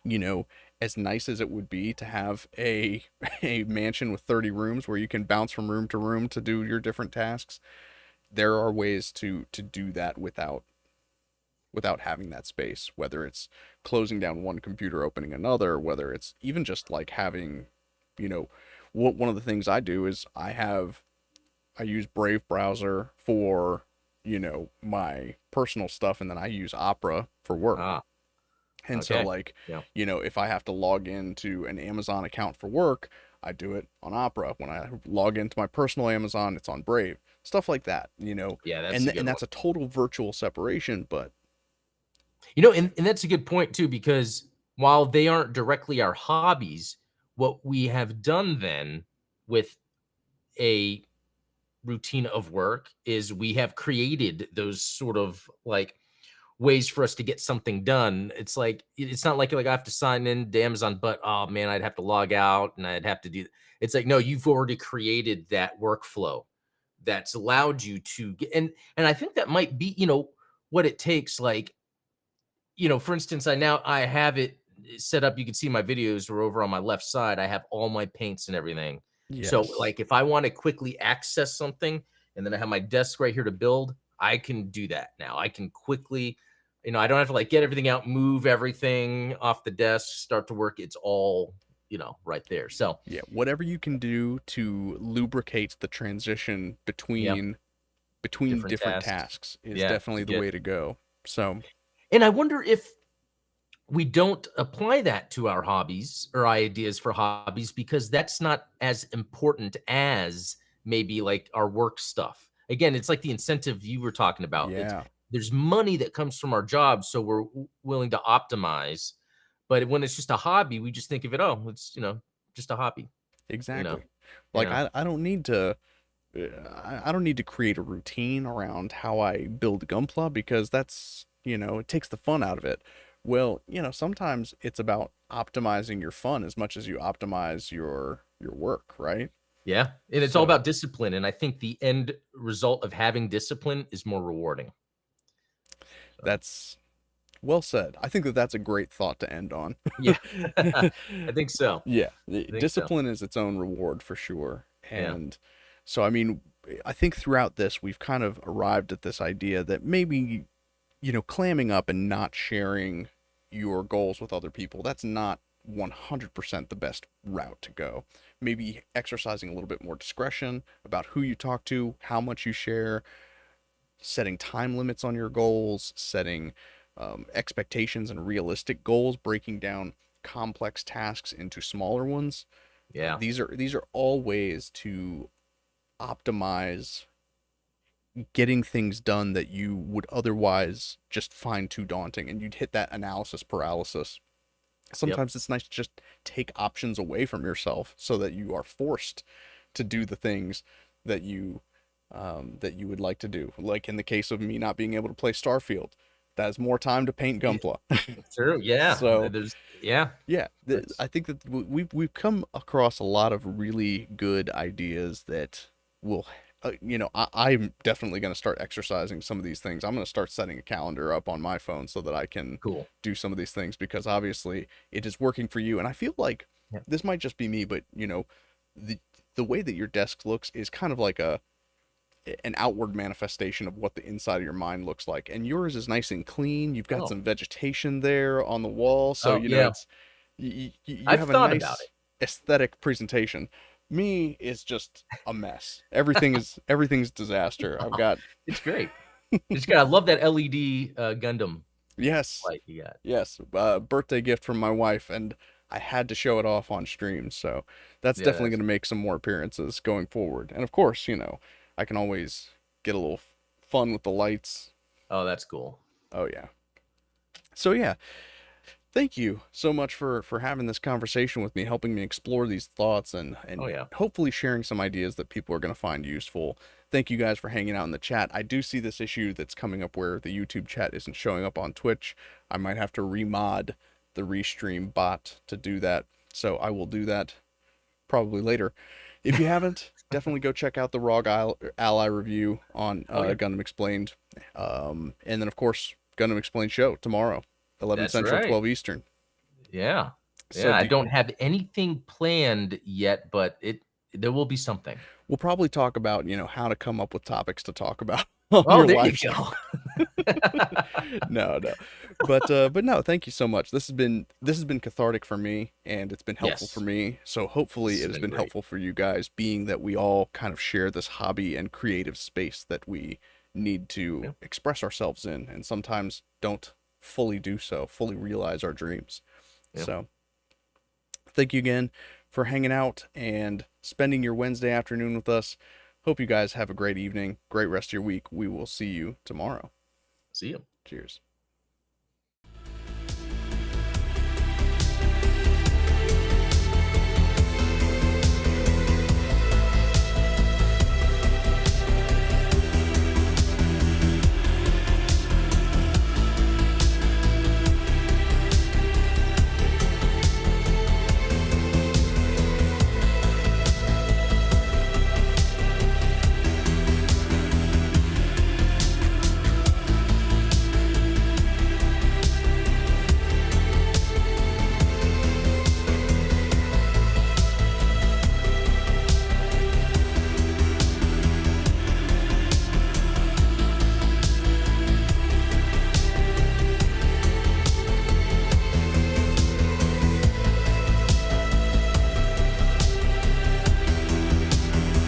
you know, as nice as it would be to have a a mansion with 30 rooms where you can bounce from room to room to do your different tasks, there are ways to do that without having that space, whether it's closing down one computer, opening another, whether it's even just like having, you know, one of the things I do is I use Brave browser for, you know, my personal stuff, and then I use Opera for work. ah, And so okay, like, yeah. you know, if I have to log into an Amazon account for work, I do it on Opera. When I log into my personal Amazon, it's on Brave. Stuff like that, you know. Yeah, that's And a good and one. that's a total virtual separation, but And that's a good point too, because while they aren't directly our hobbies, what we have done then with a routine of work is we have created those sort of like ways for us to get something done. It's like it's not like I have to sign in to Amazon, but oh man, I'd have to log out and I'd have to do. It's like no, you've already created that workflow that's allowed you to get, and I think that might be what it takes. Like for instance, I have it set up. You can see my videos are over on my left side. I have all my paints and everything. So yes, like if I want to quickly access something and then I have my desk right here to build, I can do that now. I can quickly, I don't have to like get everything out, move everything off the desk, start to work. It's all, right there. So yeah, whatever you can do to lubricate the transition yeah, between different different tasks. tasks is Yeah, definitely to the get. way to go. So, And I wonder if we don't apply that to our hobbies or ideas for hobbies because that's not as important as maybe like our work stuff. Again, it's like the incentive you were talking about. yeah, There's money that comes from our jobs, so we're willing to optimize. But when it's just a hobby, we just think of it, oh, it's just a hobby, you know, exactly. you Like know. I don't need to I don't need to create a routine around how I build Gunpla because that's, you know, it takes the fun out of it. Well, you know, sometimes it's about optimizing your fun as much as you optimize your work, right? Yeah, and it's all So, about discipline. And I think the end result of having discipline is more rewarding. So that's well said. I think that that's a great thought to end on. yeah, I think so. Yeah, I think so. discipline is its own reward for sure. Yeah. And so, I mean, I think throughout this, we've kind of arrived at this idea that maybe, clamming up and not sharing your goals with other people, that's not 100% the best route to go. Maybe exercising a little bit more discretion about who you talk to, how much you share, setting time limits on your goals, setting expectations and realistic goals, breaking down complex tasks into smaller ones. Yeah. These are all ways to optimize getting things done that you would otherwise just find too daunting, and you'd hit that analysis paralysis. Yep. Sometimes it's nice to just take options away from yourself so that you are forced to do the things that you would like to do. Like in the case of me not being able to play Starfield, that is more time to paint Yeah. Gunpla. True. Yeah. So Yeah. yeah, That's I think that we've come across a lot of really good ideas that will, I'm definitely going to start exercising some of these things. I'm going to start setting a calendar up on my phone so that I can cool. do some of these things because obviously it is working for you. And I feel like Yeah. this might just be me, but the the way that your desk looks is kind of like an outward manifestation of what the inside of your mind looks like. And yours is nice and clean. You've got Oh. some vegetation there on the wall, so Oh, yeah. it's you I've have a thought about nice it. aesthetic presentation. Me is just a mess. Everything's disaster. I've got It's great. It's great. I love that LED, Gundam yes, light you got. yes, birthday gift from my wife, and I had to show it off on stream. So that's Yeah, definitely that's going to make some more appearances going forward. And of course, I can always get a little fun with the lights. oh, that's cool. Oh yeah. So yeah, thank you so much for having this conversation with me, helping me explore these thoughts Oh, and yeah. hopefully sharing some ideas that people are going to find useful. Thank you guys for hanging out in the chat. I do see this issue that's coming up where the YouTube chat isn't showing up on Twitch. I might have to remod the restream bot to do that. So I will do that probably later. If you haven't, definitely go check out the Ally review on Oh, yeah. Gundam Explained. And then, of course, Gundam Explained show tomorrow, 11 That's Central, right. 12 Eastern. Yeah. So Yeah, I don't have anything planned yet, but there will be something. we'll probably talk about, how to come up with topics to talk about on Oh, your there you live stream. go. No, no. But no, thank you so much. This has been cathartic for me and it's been helpful for Yes. me. So hopefully This it has has been been great. helpful for you guys, being that we all kind of share this hobby and creative space that we need to Yeah. express ourselves in and sometimes don't fully do so, fully realize our dreams. Yeah. So thank you again for hanging out and spending your Wednesday afternoon with us. Hope you guys have a great evening, great rest of your week. We will see you tomorrow. See you. Cheers.